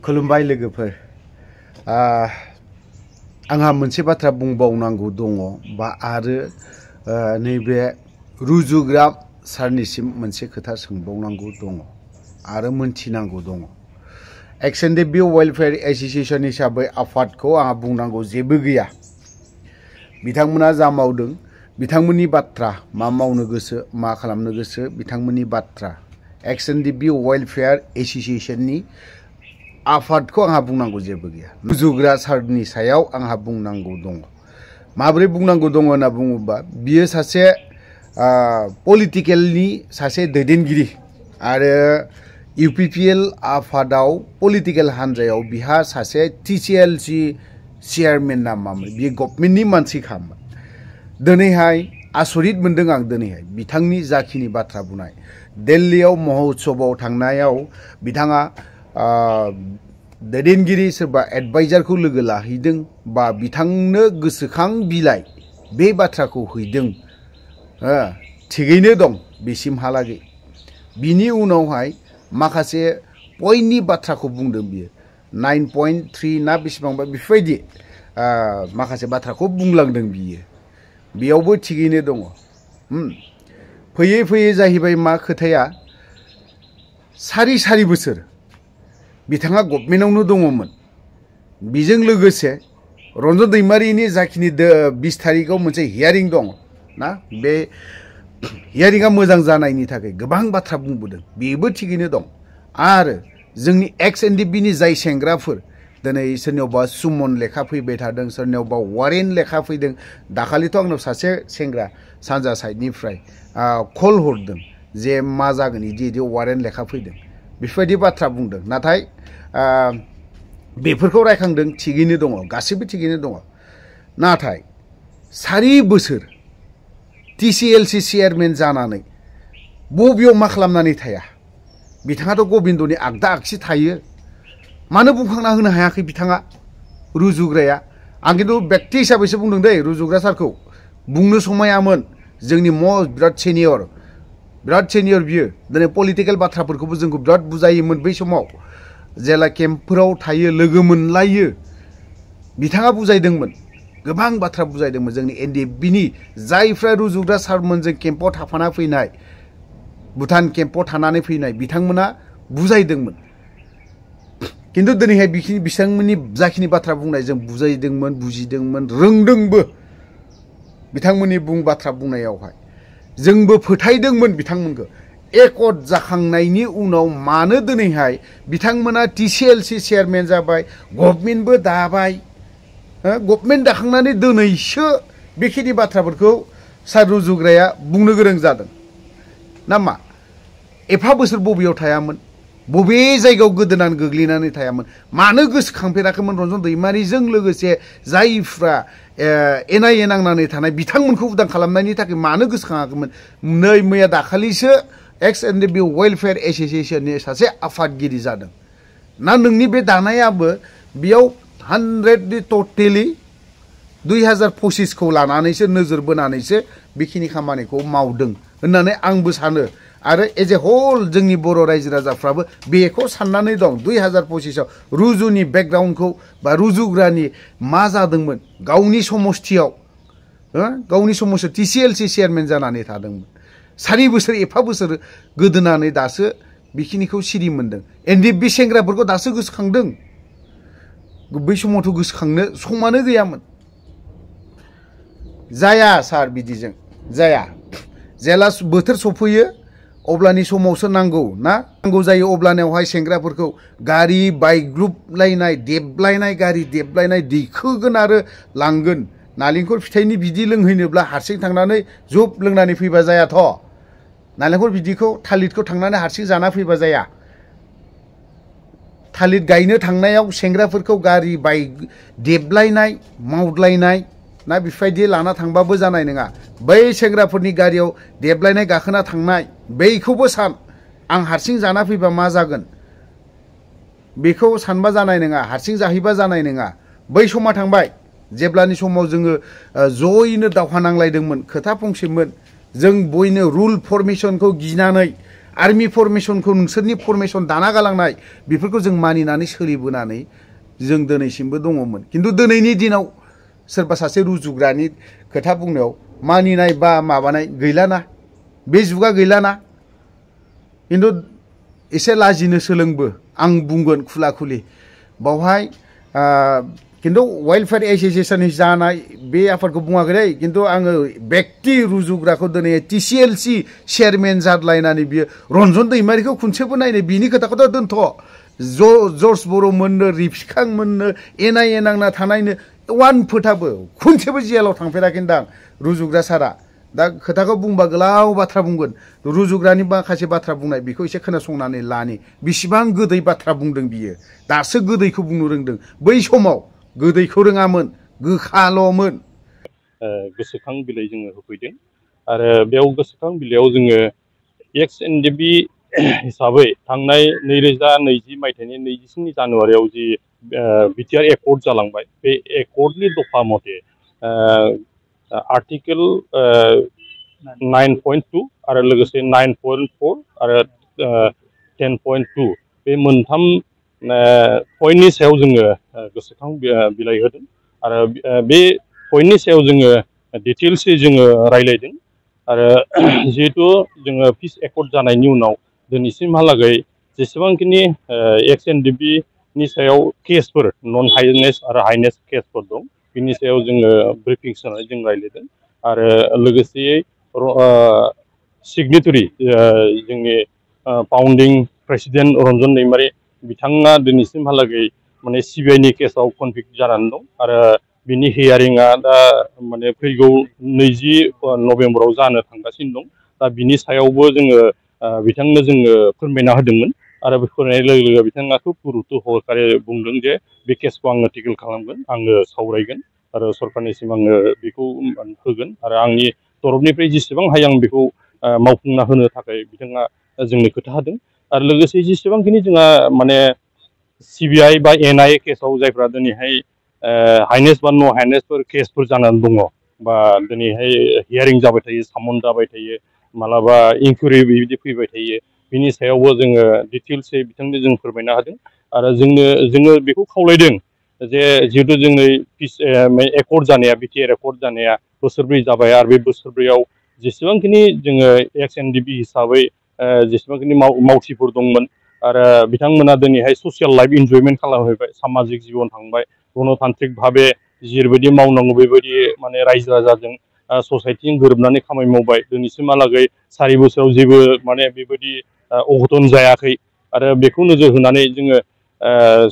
खुलुमबाय लोगोफोर आंहा मोनसे बाथ्रा बुंबावनांगौ दङ बा आरो नैबे रुजुग्रा सारनिसिम मोनसे खोथा सोंबावनांगौ दङ आरो मोनथिनांगौ दङ एक्सएनडिबि वेलफेयार एसोसिएशन हिसाबै आफादखौ आंहा बुंनांगौ जेबो गैया बिथांमोना जा मावदों बिथांमोननि बाथ्रा मा मावनो गोसो मा खालामनो गोसो बिथांमोननि बाथ्रा एक्सएनडिबि वेलफेयार एसोसिएशननि आफादखौ आंहा बुंनांगौ जेबो गैया रुजुग्रा सारनि सायाव आंहा बुंनांगौ दङ माबोरै बुंनांगौ दङ होनना बुङोबा बियो सासे पलिटिकेलनि सासे दैदेनगिरि आरो इउपिपिएल आफादाव पलिटिकेल हान्जायाव बिहा सासे टिसिएलसि चेयारमेन नामामोन बियो गभर्नमेन्टनि मानसिखामोन दिनैहाय आसरित मोनदों आं दिनैहाय बिथांनि जाखिनि बाथ्रा बुंनाय दिल्लीयाव महोत्सवआव थांनायाव बिथाङा दैदेनगिरि सोरबा एडभाइजारखौ लोगो लाहैदों बा बिथांनो गोसोखां बिलाइ बे बाथ्राखौ हैदों थिगैनो दं बेसिमहालागै बिनि उनावहाय माखासे पइन्टनि बाथ्राखौ बुंदों बियो 9.3 ना बेसेबांबा बेफोरबायदि माखासे बाथ्राखौ बुंलांदों बियो बेयावबो थिगैनो दङ फैयै फैयै जाहैबाय मा खोथाया सारि बोसोर बिथाङा गभर्नमेन्टआवनो दङमोन बेजों लोगोसे रन्जन दैमारिनि जाखिनि 20 तारिखआव मोनसे हियारिं दं ना बे हियारिंआ मोजां जानायनि थाखाय गोबां बाथ्रा बुंबोदों बेबो थिगैनो दं आरो जोंनि एक्सएनडिबिनि जाय सेंग्राफोर दिनै सोरनियावबा सुमन लेखा फैबाय थादों सोरनियावबा वारेन लेखा फैदों दाखालिथ' आंनाव सासे सेंग्रा सानजा साइडनिफ्राय कल हरदों जे मा जागोन इदि वारेन लेखा फैदों बेफोरबायदि बाथ्रा बुंदों नाथाय बेफोरखौ रायखांदों थिगैनो दङ गासैबो थिगैनो दङ नाथाय 4 बोसोर टिसिएलसि चेयारमेन जानानै बबेयाव मा खालामनानै थाया बिथाङाथ' गबिन्दनि आगदा आगसि थायो मानो बुंखांना होनो हायाखै बिथाङा रुजुग्राया आं खिन्थु व्यक्ति हिसाबैसो बुंदों दै रुजुग्रा सारखौ बुंनो समायामोन जोंनि बिराद सेनियर बियो दिनै पलिटिकेल बाथ्राफोरखौबो जोंखौ बिराद बुजायोमोन बै समाव जेला केम्पफोराव थायो लोगो मोनलायो बिथाङा बुजायदोंमोन गोबां बाथ्रा बुजायदोंमोन जोंनि एनडिएफबिनि जायफ्रा रुजुग्रा सारमोनजों केम्पआव थाफाना फैनाय भुटान केम्पआव थानानै फैनाय बिथांमोना बुजायदोंमोन किन्तु दिनैहाय बिथांमोननि जाखिनि बाथ्रा बुंनाय जों बुजायदोंमोन बुजिदोंमोन रोंदोंबो बिथांमोननि बाथ्रा बुंनायावहाय जोंबो फोथायदोंमोन बिथांमोनखौ एकट जाखांनायनि उनाव मानो दिनैहाय बिथांमोना टिसिएलसि चेयारमेन जाबाय गभर्नमेन्टबो दाबाय गभर्नमेन्ट दाखांनानै दिनैसो बेखिनि बाथ्राफोरखौ सार रुजुग्राया बुंनो गोरों जादों ना मा एफा बोसोर बबेयाव थायामोन बबे जायगायाव गोदोनानै गोग्लैनानै थायामोन मानो गोसोखांफेराखैमोन रन्जन दैमारिजों लोगोसे जायफ्रा एनाय नांनानै थानाय बिथांमोनखौ उदां खालामनायनि थाखाय मानो गोसोखाङाखैमोन नै मैया दाखालिसो एक्सएनडिबि वेलफेयार एसोसिएशननि सासे आफादगिरि जादों ना नोंनि बे दानायाबो बेयाव 100 टटेलि 2025 खौ लानानैसो नोजोर बोनानैसो बेखिनि खामानिखौ मावदों होननानै आंबो सानो आरो एज ए होल जोंनि बर' रायजो राजाफ्राबो बेखौ साननानै दं 2025 आव रुजुनि बेकग्राउन्डखौ बा रुजुग्रानि मा जादोंमोन गावनि समस्थियाव टिसिएलसि चेयारमेन जानानै थादोंमोन 4 बोसोर एफा बोसोर गोदोनानै दासो बेखिनिखौ सिरि मोनदों एनडिएफबि सेंग्राफोरखौ दासो गोसोखांदों बै समावथ' गोसोखांनो समानो गैयामोन जाया सार बिदिजों जाया जेला बोथोर सफैयो अब्लानि समावसो नांगौ जायो अब्लानियावहाय सेंग्राफोरखौ गारि बायग्रुबलायनाय देबलायनाय गारि देबलायनाय दैखोगोन आरो लांगोन नालेंखर फिथाइनि बिदि लोंहैनोब्ला हारसिं थांनानै जुब लोंनानै फैबा जायाथ' नालेंखर बिदिखौ थालिरखौ थांनानै हारसिं जाना फैबा जाया थालिर गायनो थांनायाव सेंग्राफोरखौ गारि देबलायनाय मावद्लायनाय ना बेफोरबायदि लाना थांबाबो जानाय नङा बै सेंग्राफोरनि गारियाव देबलायनाय गाखोना थांनाय बैखौबो सान आं हारसिं जाना फैबा मा जागोन बेखौ सानबा जानाय नङा हारसिं जाहैबा जानाय नङा बै समा थांबाय जेब्लानि समाव जोङो जयैनो दावहा नांलायदोंमोन खोथा फंसेमोन जों बयनो रुल फरमेशनखौ गिनानै आर्मि फर्मेशनखौ नोंसोरनि फर्मेशन दाना गालांनाय बेफोरखौ जों मानिनानै सोलिबोनानै जों दिनैसिमबो दङमोन खिन्थु दिनैनि दिनाव सोरबा सासे रुजुग्रानि खोथा बुंनायाव मानिनाय बा माबानाय गैलाना बे जुगा गैलाना खिन्थु एसे लाजिनो सोलोंबो आं बुंगोन खुला खुलि बावहाय खिन्थु वेलफेयार एसोसिएशन जानाय बे आफादखौ बुङाखै दै खिन्थु आङो व्यक्ति रुजुग्राखौ दिनै टिसिएलसि चेयारमेन जादलायनानै बियो रन्जन दैमारिखौ खनसेबो नायनो बिनि खोथाखौथ' दोनथ' जर्ज बर'मोननो रिफिखांमोननो एनाय एनांना थानायनो वान फोथाबो खनसेबो जेलाव थांफेराखैदां रुजुग्रा सारा दा खोथाखौ बुंबा गोलाव बाथ्रा बुंगोन रुजुग्रानि माखासे बाथ्रा बुंनाय बेखौ एसे खोनासंनानै लानि बिसिबां गोदै बाथ्रा बुंदों बियो दासो गोदैखौ बुंनो रोंदों बै समाव गोदैखौ रोङामोन गोखाल'मोन गोसोखां बिलाइ जोङो होफैदों आरो बेयाव गोसोखां बिलाइयाव जोङो एक्स एनडिबि हिसाबै थांनाय 2020 मायथाइनि 27 जानुवारियाव जि बिटिआर एकर्ड जालांबाय बे एकर्डनि दफा मथे आर्टिकेल 9.2 आरो लोगोसे 9.4 आरो 10.2 बे मोनथाम पइन्टनि सायाव जोङो गोसोखां बिलाइ होदों आरो बे पइन्टनि सायाव जोङो डिटेल्सै जोङो रायलायदों आरो जिहेतु जोङो पिस एकर्ड जानायनि उनाव दिनैसिमहालागै जेसेबांखिनि एक्स एनडिबि नि सायाव केसफोर नन हाइनेस आरो हाइनेस केसफोर दं बिनि सायाव जोङो ब्रिफिं होनानै जों रायलायदों आरो लोगोसेयै सिगनेटरि जोंनि फाउन्डिं प्रेसिडेन्ट रन्जन दैमारि बिथाङा दिनैसिमहालागै माने सिबिआइनि केसाव कनभिक्ट जानानै दं आरो बिनि हियारिंआ दा माने फैगौ 20 नभेम्बराव जानो थांगासिनो दं दा बिनि सायावबो जोङो बिथांनो जोङो फोरमायना होदोंमोन आरो बे फोरमायनाय लोगो लोगो बिथाङा खुब गुरुत्व सहकारे बुंदों जे बे केसखौ आङो टेकल खालामगोन आङो सावरायगोन आरो सरकारनिसिम आङो बेखौ होगोन आरो आंनि तरफनिफ्राय जेसेबां हायो आं बेखौ मावफुंना होनो थाखाय बिथाङा जोंनो खोथा होदों आरो लोगोसे जेसेबांखिनि जोंहा माने सिबिआइ बा एनआइए केसाव जायफ्रा दिनैहाय हाइनेस बा न' हाइनेसफोर केसफोर जानानै दङ बा दिनैहाय हियारिं जाबाय थायो सामन जाबाय थायो मालाबा इनकुइरि बिदि फैबाय थायो बिनि सायावबो जोङो डिटेल्सै बिथांनो जों फोरमायना होदों आरो जोङो बेखौ खावलायदों जे जिहेतु जोंनि पिस एकर्ड जानाया बिटिआर एकर्ड जानाया बोसोरब्रै जाबाय आरो बे बोसोरब्रैयाव जेसेबांखिनि जोङो एक्स एनडिबि हिसाबै जेसेबांखिनि मावथिफोर दंमोन आरो बिथांमोना दिनैहाय ससियेल लाइफ इन्जयमेन्ट खालामहैबाय सामाजिक जिबन थांबाय गणतान्त्रिक भाबे जेरैबायदि मावनांगौ बेबायदि माने रायजो राजाजों ससाइटिजों गोरोबनानै खामानि मावबाय दिनैसिमहालागै 4 बोसोराव जेबो माने बेबायदि अघटन जायाखै आरो बेखौ नोजोर होनानै जोङो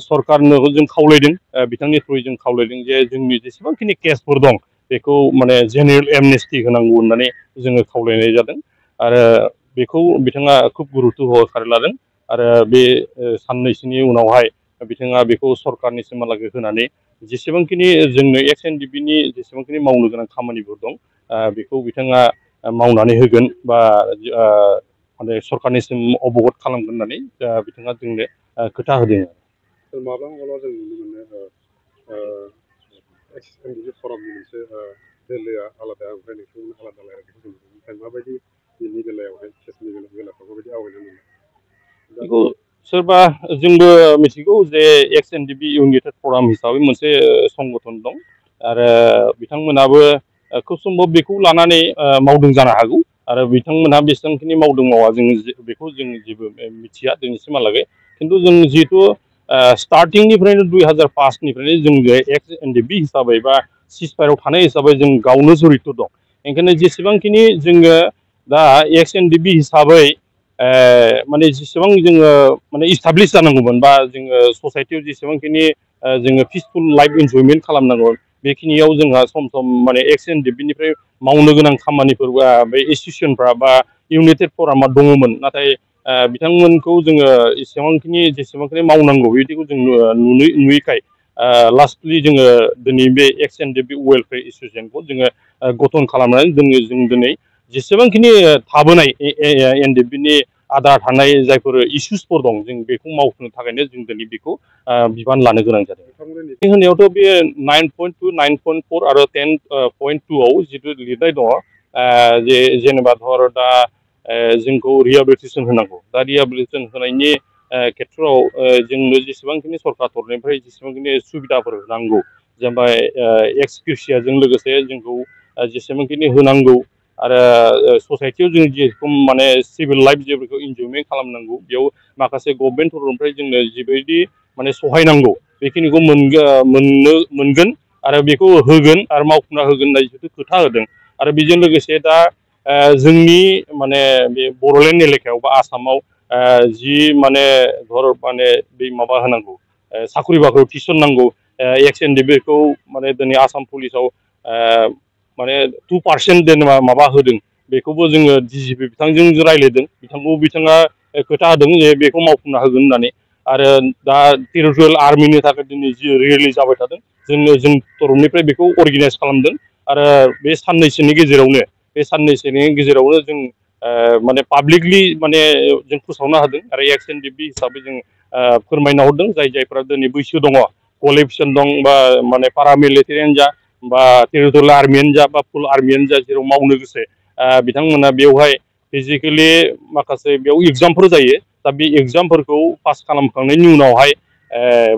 सरकारनो जों खावलायदों बिथांनि थ्रुयै जों खावलायदों जे जोंनि जेसेबांखिनि केसफोर दं बेखौ माने जेनेरेल एमनेस्टि होनांगौ होननानै जोङो खावलायनाय जादों आरो बेखौ बिथाङा खुब गुरुत्व सहकारे लादों आरो बे साननैसोनि उनावहाय बिथाङा बेखौ सरकारनिसिमहालागै होनानै जेसेबांखिनि जोंनो एक्स एनडिबिनि जेसेबांखिनि मावनो गोनां खामानिफोर दं बेखौ बिथाङा मावनानै होगोन बा माने सरकारनिसिम अबगत खालामगोन होननानै बिथाङा जोंनो खोथा होदों माब्लाबा जों नुनो मोनो एक्स एनडिबि फरामनि मोनसे दोलोआ आलादा ओमफ्राय नोंथांमोना आलादा लायरायनायखौ जों नुनो मोनो माबायदि बिनि बेलायावहाय केसनि बेलाफ्राव माबायदि आवगायनानै बेखौ सोरबा जोंबो मिथिगौ जे एक्स एनडिबि इउनाइटेड फराम हिसाबै मोनसे संगठन दं आरो बिथांमोनाबो खुब सम्भब बेखौ लानानै मावदों जानो हागौ आरो बिथांमोनहा बेसेबांखिनि मावदों मावा जों बेखौ जों जेबो मिथिया दिनैसिमहालागै खिन्थु जों जिहेतु स्टार्टिंनिफ्रायनो 2005 निफ्रायनो जों एक्स एनडिबि हिसाबै बा सिजफायाराव थानाय हिसाबै जों गावनो जरित दं ओंखायनो जेसेबांखिनि जोङो दा एक्स एनडिबि हिसाबै माने जेसेबां जोङो माने इस्टाब्लिश जानांगौमोन बा जोङो ससाइटियाव जेसेबांखिनि जोङो पिसफुल लाइफ इन्जयमेन्ट खालामनांगौ बेखिनियाव जोंहा सम सम माने एक्स एनडिबिनिफ्राय मावनो गोनां खामानिफोर बा बे इन्स्टिटिउसनफ्रा बा इउनाइटेड फरामा दङमोन नाथाय बिथांमोनखौ जोङो जेसेबांखिनि मावनांगौ बिदिखौ जों नुयैखाय लास्टलि जोङो दिनै बे एक्स एनडिबि वेलफेयार एसोसिएसनखौ जोङो गठन खालामनानै जों दिनै जेसेबांखिनि थाबोनाय एनडिबिनि आद्रा थानाय जायफोर इस्युसफोर दं जों बेखौ मावफुंनो थाखायनो जों दिनै बेखौ बिबान लानो गोनां जादों होनायावथ' बे 9.2, 9.4 आरो 10.2 आव जिथु लिरनाय दङ जे जेनेबा धर दा जोंखौ रिहेबिलिटेसन होनांगौ दा रिहेबिलिटेसन होनायनि खेथ्रआव जोंनो जेसेबांखिनि सरकार तरफनिफ्राय जेसेबांखिनि सुबिदाफोर होनांगौ जेनेबा एक्सक्रिसियाजों लोगोसे जोंखौ जेसेबांखिनि होनांगौ आरो ससाइटियाव जों जेरखम माने सिभिल लाइफ जेफोरखौ इन्जयमेन्ट खालामनांगौ बेयाव माखासे गभर्नमेन्ट तरफनिफ्राय जोंनो जिबायदि माने सहाय नांगौ बेखिनिखौ मोनगोन आरो बेखौ होगोन आरो मावफुंना होगोन होननाय जिथु खोथा होदों आरो बेजों लोगोसे दा जोंनि माने बे बड'लेण्ड एलेकायाव बा आसामाव जि माने धर माने बे माबा होनांगौ साख्रि बाख्रियाव थिसननांगौ XNDB-खौ माने दिनै आसाम पुलिसाव माने 2% जेनेबा माबा होदों बेखौबो जोङो DGP बिथांजों रायज्लायदों बिथाङा खोथा होदों जे बेखौ मावफुंना होगोन होननानै आरो दा टेरिटरियेल आर्मिनि थाखाय दिनै जि रिलिज जाबाय थादों जों तरफनिफ्राय बेखौ अर्गेनाइज खालामदों आरो बे साननैसोनि गेजेरावनो जों माने पाब्लिकलि माने जों फोसावनो हादों आरो XNDB हिसाबै जों फोरमायना हरदों जायफोरा दिनै बैसो दङ क्वालिफिकेसन दं बा माने पारामिलिटारियानो जा बा टेरिटरियेल आर्मियानो जा बा फुल आर्मियानो जा जेराव मावनो गोसो बिथांमोना बेवहाय फिजिकेलि माखासे बेयाव एग्जामफोर जायो दा बे एग्जामफोरखौ पास खालामखांनायनि उनावहाय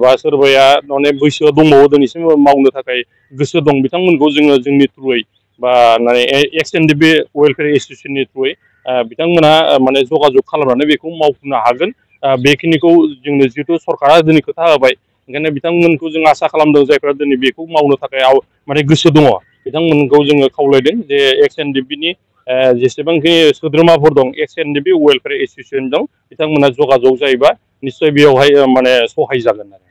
बा सोरबाया माने बैसोआव दंबावो दिनैसिम मावनो थाखाय गोसो दं बिथांमोनखौ जोङो जोंनि थ्रुयै बा माने XNDB वेलफेयार एस'सियेसननि थ्रुयै बिथांमोना माने जगाजग खालामनानै बेखौ मावफुंनो हागोन बेखिनिखौ जोंनो जिहेतु सरकारा दिनै खोथा होबाय ओंखायनो बिथांमोनखौ जों आसा खालामदों जायफ्रा दिनै बेखौ मावनो थाखाय माने गोसो दङ बिथांमोनखौ जोङो खावलायदों जे XNDB-नि जेसेबांखि सोद्रोमाफोर दं XNDB वेलफेयार एस'सियेसन दं बिथांमोना जगाजग जायोबा निस्सय बेयावहाय माने सहाय जागोन आरो